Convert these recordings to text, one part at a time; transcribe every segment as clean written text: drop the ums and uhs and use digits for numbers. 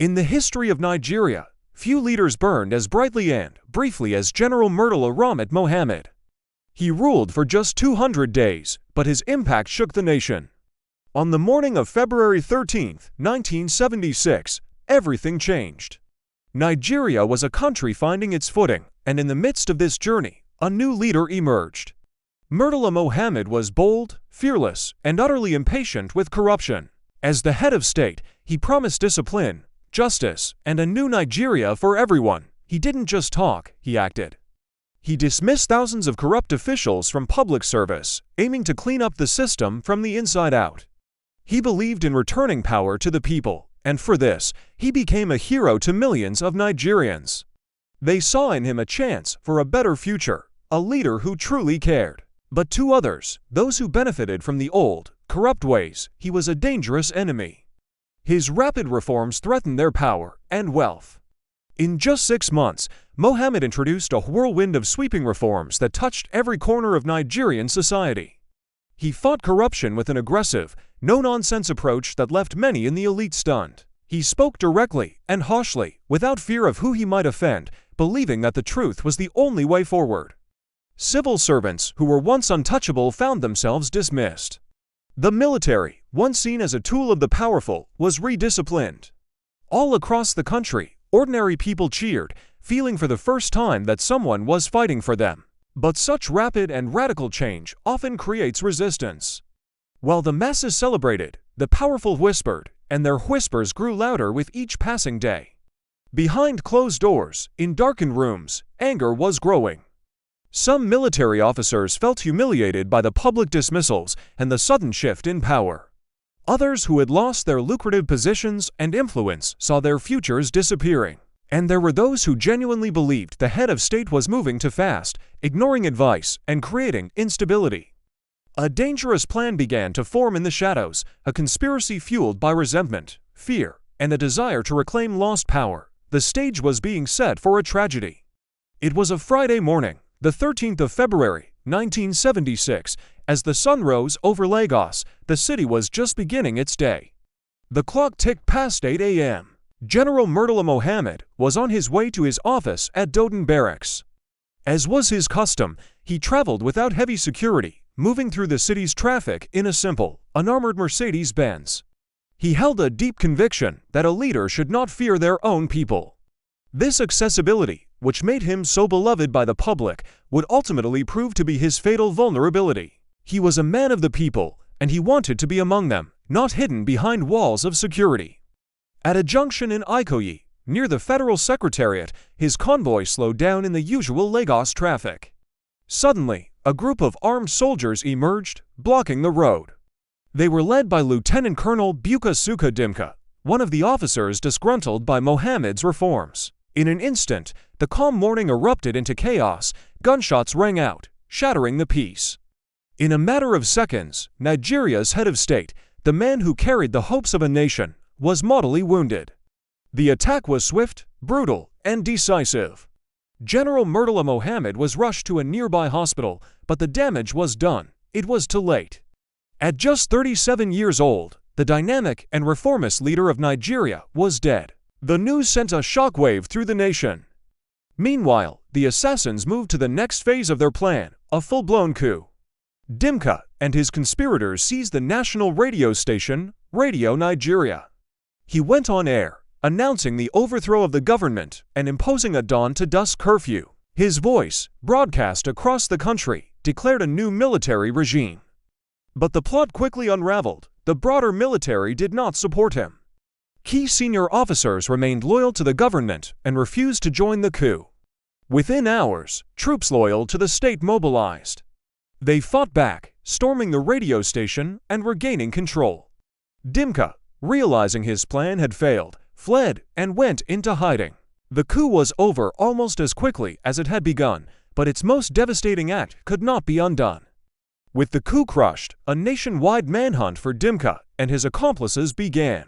In the history of Nigeria, few leaders burned as brightly and briefly as General Murtala Mohammed. He ruled for just 200 days, but his impact shook the nation. On the morning of February 13, 1976, everything changed. Nigeria was a country finding its footing, and in the midst of this journey, a new leader emerged. Murtala Mohammed was bold, fearless, and utterly impatient with corruption. As the head of state, he promised discipline, justice, and a new Nigeria for everyone. He didn't just talk, he acted. He dismissed thousands of corrupt officials from public service, aiming to clean up the system from the inside out. He believed in returning power to the people, and for this, he became a hero to millions of Nigerians. They saw in him a chance for a better future, a leader who truly cared. But to others, those who benefited from the old, corrupt ways, he was a dangerous enemy. His rapid reforms threatened their power and wealth. In just 6 months, Mohammed introduced a whirlwind of sweeping reforms that touched every corner of Nigerian society. He fought corruption with an aggressive, no-nonsense approach that left many in the elite stunned. He spoke directly and harshly, without fear of who he might offend, believing that the truth was the only way forward. Civil servants who were once untouchable found themselves dismissed. The military, once seen as a tool of the powerful, was redisciplined. All across the country, ordinary people cheered, feeling for the first time that someone was fighting for them. But such rapid and radical change often creates resistance. While the masses celebrated, the powerful whispered, and their whispers grew louder with each passing day. Behind closed doors, in darkened rooms, anger was growing. Some military officers felt humiliated by the public dismissals and the sudden shift in power. Others who had lost their lucrative positions and influence saw their futures disappearing. And there were those who genuinely believed the head of state was moving too fast, ignoring advice, and creating instability. A dangerous plan began to form in the shadows, a conspiracy fueled by resentment, fear, and a desire to reclaim lost power. The stage was being set for a tragedy. It was a Friday morning, the 13th of February, 1976, as the sun rose over Lagos. The city was just beginning its day. The clock ticked past 8 a.m. General Murtala Mohammed was on his way to his office at Doden Barracks. As was his custom, he traveled without heavy security, moving through the city's traffic in a simple, unarmored Mercedes-Benz. He held a deep conviction that a leader should not fear their own people. This accessibility, which made him so beloved by the public, would ultimately prove to be his fatal vulnerability. He was a man of the people, and he wanted to be among them, not hidden behind walls of security. At a junction in Ikoyi, near the Federal Secretariat, his convoy slowed down in the usual Lagos traffic. Suddenly, a group of armed soldiers emerged, blocking the road. They were led by Lieutenant Colonel Buka Suka Dimka, one of the officers disgruntled by Mohammed's reforms. In an instant, the calm morning erupted into chaos. Gunshots rang out, shattering the peace. In a matter of seconds, Nigeria's head of state, the man who carried the hopes of a nation, was mortally wounded. The attack was swift, brutal, and decisive. General Murtala Mohammed was rushed to a nearby hospital, but the damage was done. It was too late. At just 37 years old, the dynamic and reformist leader of Nigeria was dead. The news sent a shockwave through the nation. Meanwhile, the assassins moved to the next phase of their plan, a full-blown coup. Dimka and his conspirators seized the national radio station, Radio Nigeria. He went on air, announcing the overthrow of the government and imposing a dawn-to-dusk curfew. His voice, broadcast across the country, declared a new military regime. But the plot quickly unraveled. The broader military did not support him. Key senior officers remained loyal to the government and refused to join the coup. Within hours, troops loyal to the state mobilized. They fought back, storming the radio station and regaining control. Dimka, realizing his plan had failed, fled and went into hiding. The coup was over almost as quickly as it had begun, but its most devastating act could not be undone. With the coup crushed, a nationwide manhunt for Dimka and his accomplices began.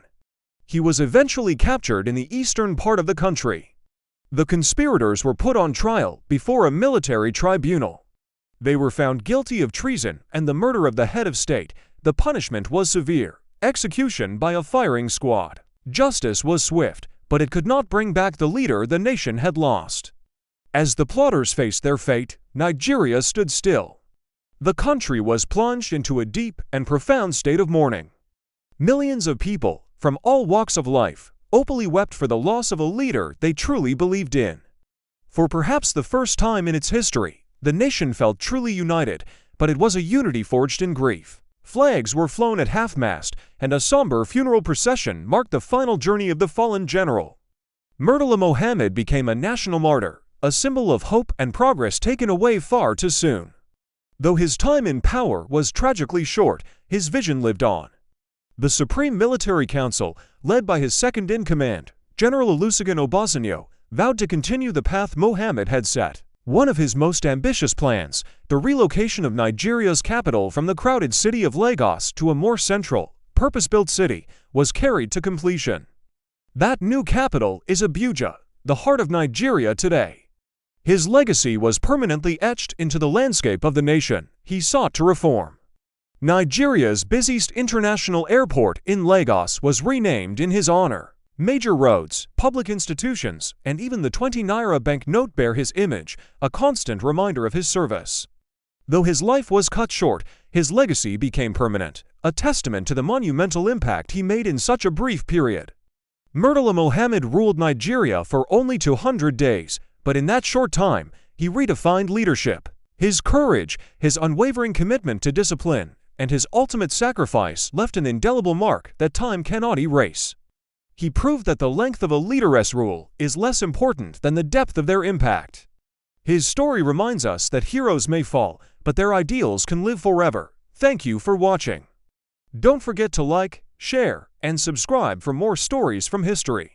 He was eventually captured in the eastern part of the country. The conspirators were put on trial before a military tribunal. They were found guilty of treason and the murder of the head of state. The punishment was severe: execution by a firing squad. Justice was swift, but it could not bring back the leader the nation had lost. As the plotters faced their fate, Nigeria stood still. The country was plunged into a deep and profound state of mourning. Millions of people, from all walks of life, openly wept for the loss of a leader they truly believed in. For perhaps the first time in its history, the nation felt truly united, but it was a unity forged in grief. Flags were flown at half-mast, and a somber funeral procession marked the final journey of the fallen general. Murtala Mohammed became a national martyr, a symbol of hope and progress taken away far too soon. Though his time in power was tragically short, his vision lived on. The Supreme Military Council, led by his second-in-command, General Olusegun Obasanjo, vowed to continue the path Mohammed had set. One of his most ambitious plans, the relocation of Nigeria's capital from the crowded city of Lagos to a more central, purpose-built city, was carried to completion. That new capital is Abuja, the heart of Nigeria today. His legacy was permanently etched into the landscape of the nation he sought to reform. Nigeria's busiest international airport in Lagos was renamed in his honor. Major roads, public institutions, and even the 20 naira banknote bear his image, a constant reminder of his service. Though his life was cut short, his legacy became permanent, a testament to the monumental impact he made in such a brief period. Murtala Mohammed ruled Nigeria for only 200 days, but in that short time, he redefined leadership. His courage, his unwavering commitment to discipline, and his ultimate sacrifice left an indelible mark that time cannot erase. He proved that the length of a leader's rule is less important than the depth of their impact. His story reminds us that heroes may fall, but their ideals can live forever. Thank you for watching. Don't forget to like, share, and subscribe for more stories from history.